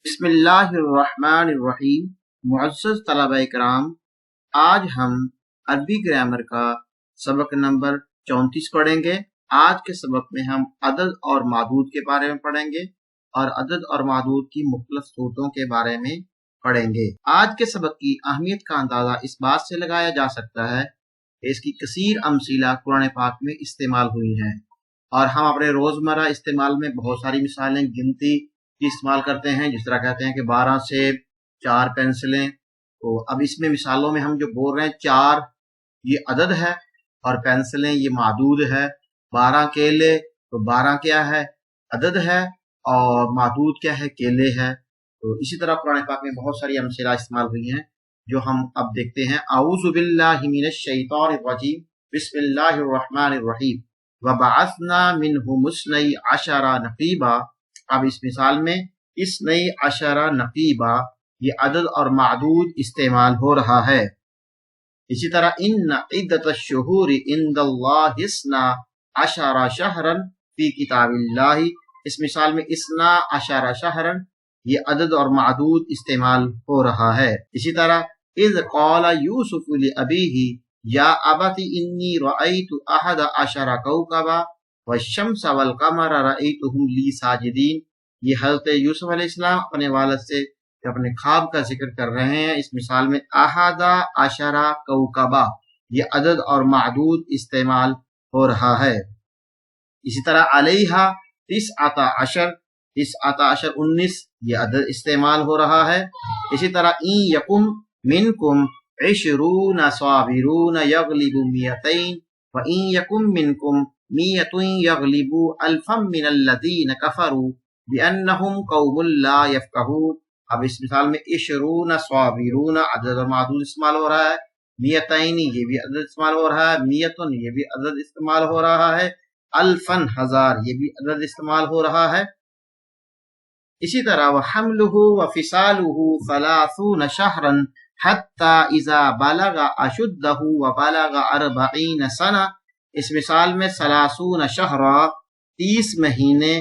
بسم اللہ الرحمن الرحیم۔ معزز طلبہ کرام، آج ہم عربی گرامر کا سبق نمبر 34 پڑھیں گے۔ آج کے سبق میں ہم عدد اور معدود کے بارے میں پڑھیں گے اور عدد اور معدود کی مختلف صورتوں کے بارے میں پڑھیں گے۔ آج کے سبق کی اہمیت کا اندازہ اس بات سے لگایا جا سکتا ہے کہ اس کی کثیر امثلہ قرآن پاک میں استعمال ہوئی ہیں، اور ہم اپنے روزمرہ استعمال میں بہت ساری مثالیں گنتی استعمال کرتے ہیں، جس طرح کہتے ہیں کہ 12 سیب 4 پینسلیں۔ تو اب اس میں مثالوں میں ہم جو بول رہے ہیں 4 یہ عدد ہے اور پینسلیں یہ معدود ہے، 12 کیلے تو 12 کیا ہے؟ عدد ہے، اور معدود کیا ہے؟ کیلے ہے۔ تو اسی طرح قرآن پاک میں بہت ساری امثلہ استعمال ہوئی ہیں جو ہم اب دیکھتے ہیں۔ اعوذ باللہ من الشیطان الرجیم، بسم اللہ الرحمن الرحیم۔ وبعثنا منہم اثنی عشر نقیبا۔ اب اس مثال میں اثنی عشر نقیبا یہ عدد اور معدود استعمال ہو رہا ہے۔ اسی طرح ان عدت الشہور عند اللہ اثنا عشر شہرا فی کتاب اللہ، اس مثال میں اثنا عشر شہرا یہ عدد اور معدود استعمال ہو رہا ہے۔ اسی طرح اذ قال یوسف لابیہ یا ابت انی رأیت احد عشر کوکبا والشمس والقمر رأیتہم لی ساجدین، یہ حضرت یوسف علیہ السلام اپنے والد سے اپنے خواب کا ذکر کر رہے ہیں۔ اس مثال میں احد عشر کوکبا یہ عدد اور معدود استعمال ہو رہا ہے۔ اسی طرح علیہا تسعۃ عشر 19 یہ عدد استعمال ہو رہا ہے۔ اسی طرح ان یکم منکم 20 صابرون یغلبوا 200 وان یکم منکم 100 یغلبوا 1000 من الذین کفروا بأنہم قوم لا یفقہون۔ اب اس مثال میں 20 صابرون عدد اور معدود استعمال ہو رہا ہے، 200 یہ بھی عدد استعمال ہو رہا ہے، 100 یہ بھی عدد استعمال ہو رہا ہے، 1000 1000 یہ بھی عدد استعمال ہو رہا ہے۔ اسی طرح وحملہ وفصالہ 30 شہرا حتی اذا بلغ اشدہ وبلغ 40 سنہ، اس مثال میں 30 شہرا 30 مہینے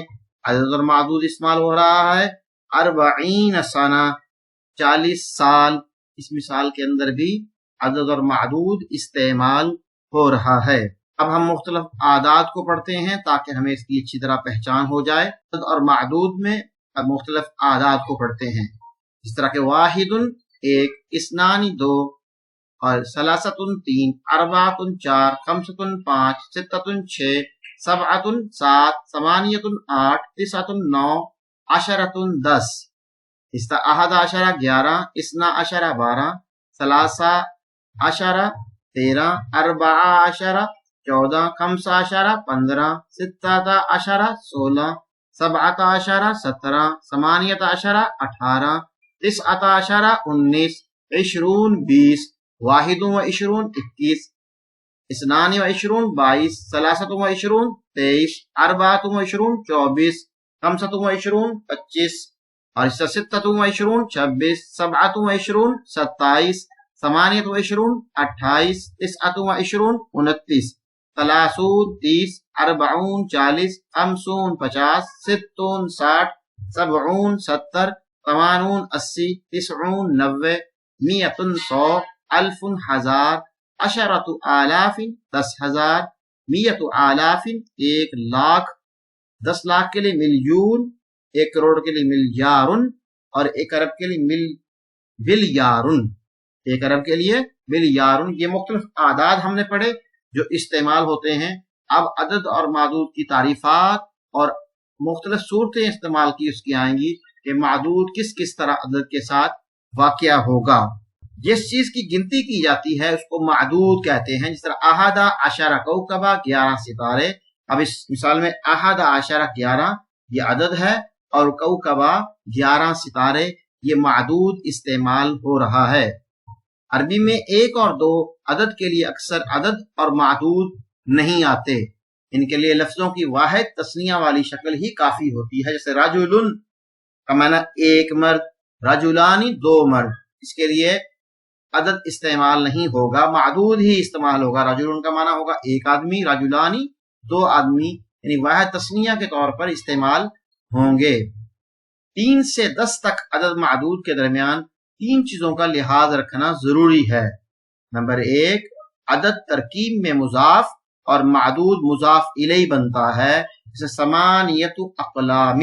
عدد اور معدود استعمال ہو رہا ہے، 40 سنہ 40 سال اس مثال کے اندر بھی عدد اور معدود استعمال ہو رہا ہے۔ اب ہم مختلف اعداد کو پڑھتے ہیں تاکہ ہمیں اس کی اچھی طرح پہچان ہو جائے۔ عدد اور معدود میں اب مختلف اعداد کو پڑھتے ہیں، اس طرح کہ واحد 1، اثنان 2، اور ثلاثۃ 3، اربعۃ 4، خمسۃ 5، ستۃ 6، سبعۃ 7، ثمانیۃ 8، تسعۃ 9، عشرۃ 10۔ اس طرح احد عشرہ 11، اثنا عشرہ 12، ثلاثہ عشرہ 13، اربعہ عشرہ 14، خمسہ عشرہ 15، ستۃ عشرہ 16، سبعۃ عشرہ 17، ثمانیۃ عشرہ 18، تسعۃ عشرہ 19، 20 واحد و 21، اثنان و 22، ثلاثۃ و 23، اربعۃ و 24، خمسۃ و 25، اور اس طرح ستۃ و 26، سبعۃ و 27، ثمانیۃ و 28، تسعۃ و 29، ثلاثون 30، اربعون 40، خمسون 50، ستون 60، سبعون 70، ثمانون 80، تسعون 90، میۃ 100، الف 1000، عشرۃ آلاف 10,000، میۃ آلاف 1,00,000، 10 لاکھ کے لیے ملیون، 1 کروڑ کے لیے ملیارن، اور 1 ارب کے لیے بلیارن، 1 ارب کے لیے بلیارن۔ یہ مختلف اعداد ہم نے پڑھے جو استعمال ہوتے ہیں۔ اب عدد اور معدود کی تعریفات اور مختلف صورتیں استعمال کی اس کی آئیں گی کہ معدود کس کس طرح عدد کے ساتھ واقع ہوگا۔ جس چیز کی گنتی کی جاتی ہے اس کو معدود کہتے ہیں، جس طرح احد عشر کوکبا 11 ستارے۔ اب اس مثال میں احد عشر 11 یہ عدد ہے اور کوکبا 11 ستارے یہ معدود استعمال ہو رہا ہے۔ عربی میں 1 اور 2 عدد کے لیے اکثر عدد اور معدود نہیں آتے، ان کے لیے لفظوں کی واحد تثنیہ والی شکل ہی کافی ہوتی ہے، جیسے رجل کا معنی 1 مرد، رجلانی 2 مرد، اس کے لیے عدد استعمال نہیں ہوگا، معدود ہی استعمال ہوگا۔ رجل کا معنی ہوگا 1 آدمی، رجلانی 2 آدمی، یعنی واحد تثنیہ کے طور پر استعمال ہوں گے۔ 3 سے 10 تک عدد معدود کے درمیان 3 چیزوں کا لحاظ رکھنا ضروری ہے۔ نمبر 1، عدد ترکیب میں مضاف اور معدود مضاف الیہ بنتا ہے، جیسے ثمانیۃ اقلام۔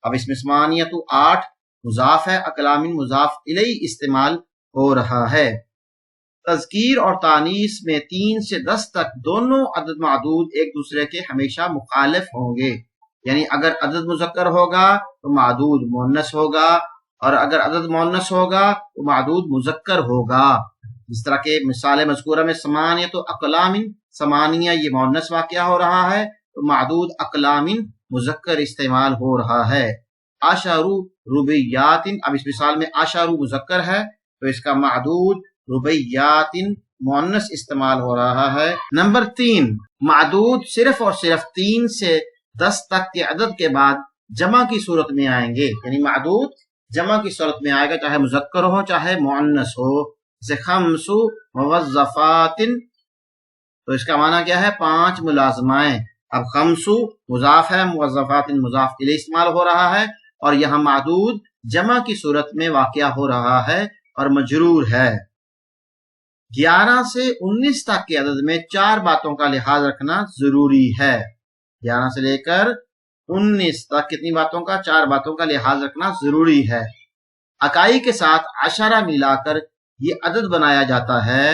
اب اس میں ثمانیۃ 8 مضاف ہے، اقلام مضاف الیہ استعمال ہو رہا ہے۔ تذکیر اور تانیث میں 3 سے 10 تک دونوں عدد معدود ایک دوسرے کے ہمیشہ مخالف ہوں گے، یعنی اگر عدد مذکر ہوگا تو معدود مؤنث ہوگا، اور اگر عدد مؤنث ہوگا تو معدود مذکر ہوگا۔ جس طرح کے مثال مذکورہ میں ثمانیۃ اقلام، ثمانیہ یہ مؤنث واقعہ ہو رہا ہے تو معدود اقلام مذکر استعمال ہو رہا ہے۔ عشر ربیات، اب اس مثال میں عشر مذکر ہے تو اس کا معدود ربیات مؤنث استعمال ہو رہا ہے۔ نمبر 3، معدود صرف اور صرف 3 سے 10 تک کے عدد کے بعد جمع کی صورت میں آئیں گے، یعنی معدود جمع کی صورت میں آئے گا، چاہے مذکر ہو چاہے مؤنث ہو۔ جیسے خمس موظفات، تو اس کا معنی کیا ہے؟ 5 ملازمائیں۔ اب خمس مضاف ہے، موظفات مضاف کے لیے استعمال ہو رہا ہے، اور یہاں معدود جمع کی صورت میں واقع ہو رہا ہے اور مجرور ہے۔ 11 سے 19 تک کے عدد میں 4 باتوں کا لحاظ رکھنا ضروری ہے۔ 11 سے لے کر 19 تک کتنی باتوں کا؟ 4 باتوں کا لحاظ رکھنا ضروری ہے۔ اکائی کے ساتھ عشرہ ملا کر یہ عدد بنایا جاتا ہے،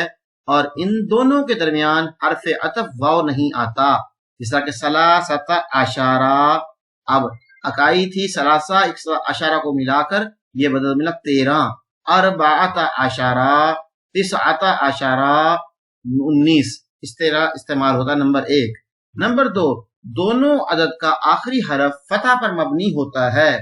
اور ان دونوں کے درمیان حرف عطف واو نہیں آتا، جس طرح کہ ثلاثۃ عشرہ۔ اب اکائی تھی ثلاثہ، عشرہ کو ملا کر یہ بدل ملا 13۔ اربعۃ عشرہ، تسعۃ عشرہ، 19 اس طرح استعمال ہوتا ہے۔ نمبر 1۔ نمبر 2، دونوں عدد کا آخری حرف فتح پر مبنی ہوتا ہے،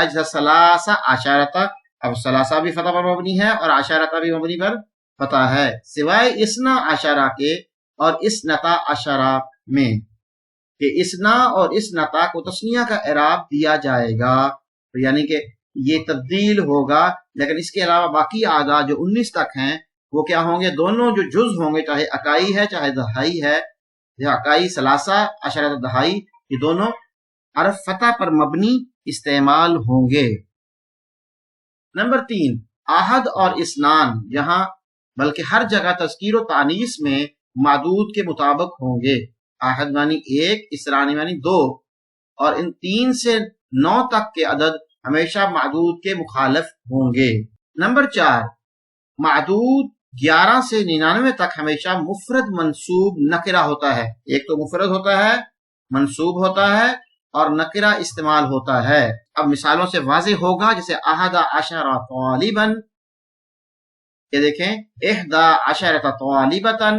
جیسا ثلاثہ عشرۃ۔ اب ثلاثہ بھی فتح پر مبنی ہے اور عشرۃ بھی مبنی پر فتح ہے، سوائے اثنا عشرہ کے اور اثنتا عشرہ میں، کہ اثنا اور اثنتا کو تثنیہ کا اعراب دیا جائے گا، تو یعنی کہ یہ تبدیل ہوگا، لیکن اس کے علاوہ باقی اعداد جو 19 تک ہیں وہ کیا ہوں گے؟ دونوں جو جز ہوں گے، چاہے اکائی ہے چاہے دہائی ہے، یا اکائی ثلاثہ عشرۃ دہائی، یہ دونوں حرف فتح پر مبنی استعمال ہوں گے۔ نمبر 3، آحد اور اسنان یہاں بلکہ ہر جگہ تذکیر و تانیث میں معدود کے مطابق ہوں گے۔ آحد معنی 1، اسنان معنی 2، اور ان 3 سے 9 تک کے عدد ہمیشہ معدود کے مخالف ہوں گے۔ نمبر 4، معدود 11 سے 99 تک ہمیشہ مفرد منصوب نکرہ ہوتا ہے، ایک تو مفرد ہوتا ہے، منصوب ہوتا ہے، اور نکرہ استعمال ہوتا ہے۔ اب مثالوں سے واضح ہوگا، جیسے احد عشر طالبا، یہ دیکھیں، احدى عشرة طالبة،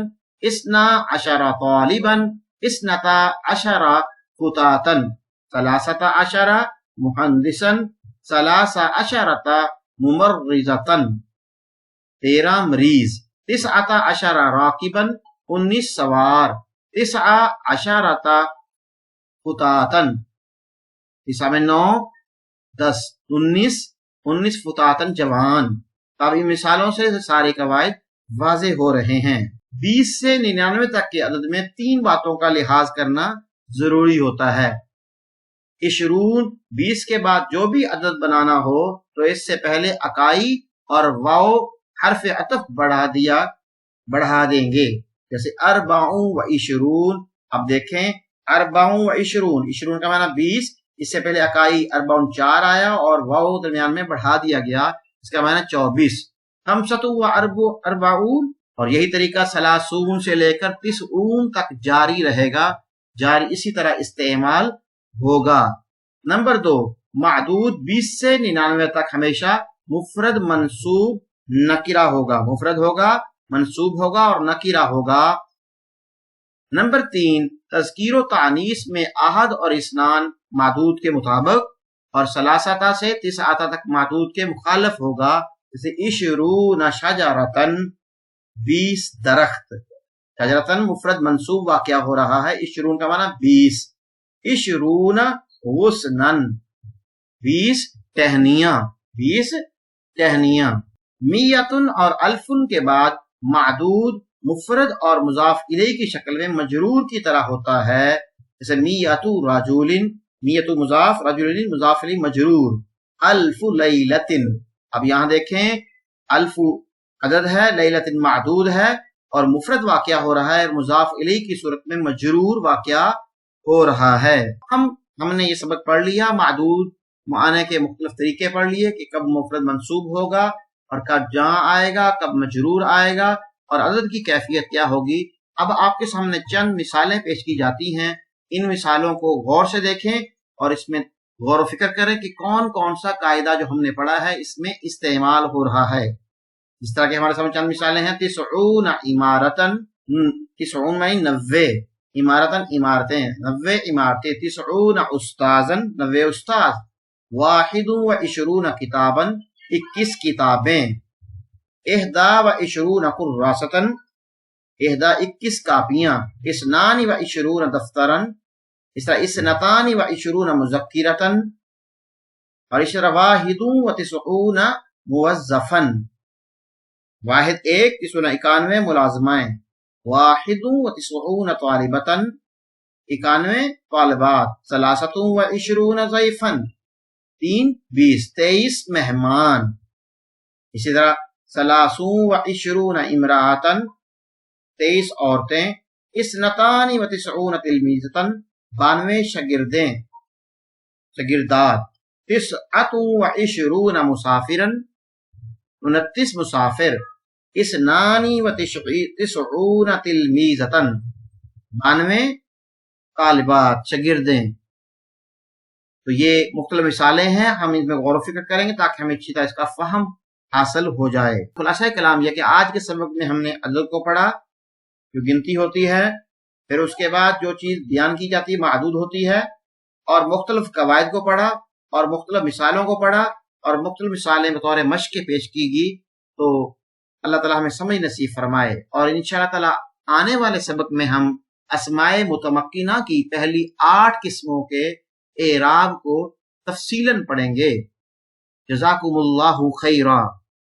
اثنا عشر طالبا، اثنتا عشر فتاة، ثلاثة عشر مهندسا، ثلاث عشرة ممرضة، 13 مریض، 19 عشر راکبا، 19 سوار، 19 عشرة فتاتن، 9 میں 9، 10، 19 فتاتن جوان۔ اب ان مثالوں سے سارے قواعد واضح ہو رہے ہیں۔ 20 سے 99 تک کے عدد میں 3 باتوں کا لحاظ کرنا ضروری ہوتا ہے۔ 20 کے بعد جو بھی عدد بنانا ہو تو اس سے پہلے اکائی اور واو حرف عطف بڑھا دیں گے، جیسے 24۔ اب دیکھیں 24 کا معنی 20، اس سے پہلے اکائی 44 آیا اور واو درمیان میں بڑھا دیا گیا، اس کا معنی 24۔ 45 اور یہی طریقہ 30 سے لے کر 90 تک جاری رہے گا، جاری اسی طرح استعمال ہوگا۔ نمبر 2، معدود 20 سے 99 تک ہمیشہ مفرد منصوب نکرہ ہوگا، مفرد ہوگا، منصوب ہوگا اور نکرہ ہوگا۔ نمبر 3، تذکیر و تانیث میں آحد اور اسنان معدود کے مطابق، اور ثلاثہ سے 9 تک معدود کے مخالف ہوگا، جیسے 20 شجرتن، 20 درخت۔ شجرتن مفرد منصوب واقعہ ہو رہا ہے، 20 کا معنی 20۔ 20 غصنن، 20 ٹہنیاں، 20 ٹہنیاں۔ میتن اور الفن کے بعد معدود مفرد اور مضاف الیہ کی شکل میں مجرور کی طرح ہوتا ہے، جیسے میت رجل، نیت مضاف رجلین مضاف الیہ مجرور الف لیلۃ. اب یہاں دیکھیں الف عدد ہے، لیلۃ معدود ہے، اور مفرد واقعہ ہو رہا ہے، مضاف الیہ کی صورت میں مجرور واقعہ ہو رہا ہے. ہم نے یہ سبق پڑھ لیا، معدود معانے کے مختلف طریقے پڑھ لیے کہ کب مفرد منصوب ہوگا اور کب جمع آئے گا، کب مجرور آئے گا، اور عدد کی کیفیت کیا ہوگی. اب آپ کے سامنے چند مثالیں پیش کی جاتی ہیں، ان مثالوں کو غور سے دیکھیں اور اس میں غور و فکر کریں کہ کون کون سا قاعدہ جو ہم نے پڑھا ہے اس میں استعمال ہو رہا ہے. اس طرح کے ہمارے سامنے چند مثالیں ہیں. 90 عمارتن، 90 میں 90 عمارتن عمارتیں، 90 عمارتیں. 90 استاذن، 90 استاذ. 21 کتابن، 21 کتابیں. 21 کراستن، 21 کاپیاں. 22 دفترن، اس طرح 22 مذکرتن، اور اس طرح 91 موظفن. واحد ایک، 91 ملازمائیں. 91 طالبتن، 91 طالبات. 23 ضیفن، 23 مہمان. اسی طرح 23 امراۃن، 23 عورتیں. 92 تلمیذتن، 92 شاگردیں شاگردات. 29 مسافرن، 29 مسافر. 92 تلمیذتن، 92 طالبات شاگردیں. تو یہ مختلف مثالیں ہیں، ہم ان میں غور و فکر کریں گے تاکہ ہمیں اچھی طرح اس کا فہم حاصل ہو جائے. خلاصہ کلام یہ کہ آج کے سبق میں ہم نے عدد کو پڑھا جو گنتی ہوتی ہے، پھر اس کے بعد جو چیز بیان کی جاتی ہے معدود ہوتی ہے، اور مختلف قواعد کو پڑھا اور مختلف مثالوں کو پڑھا اور مختلف مثالیں بطور مشق کے پیش کی گئی. تو اللہ تعالیٰ ہمیں سمجھ نصیب فرمائے، اور انشاءاللہ تعالیٰ آنے والے سبق میں ہم اسماء متمکنہ کی پہلی 8 قسموں کے اعراب کو تفصیلاً پڑھیں گے. جزاکم اللہ خیرا.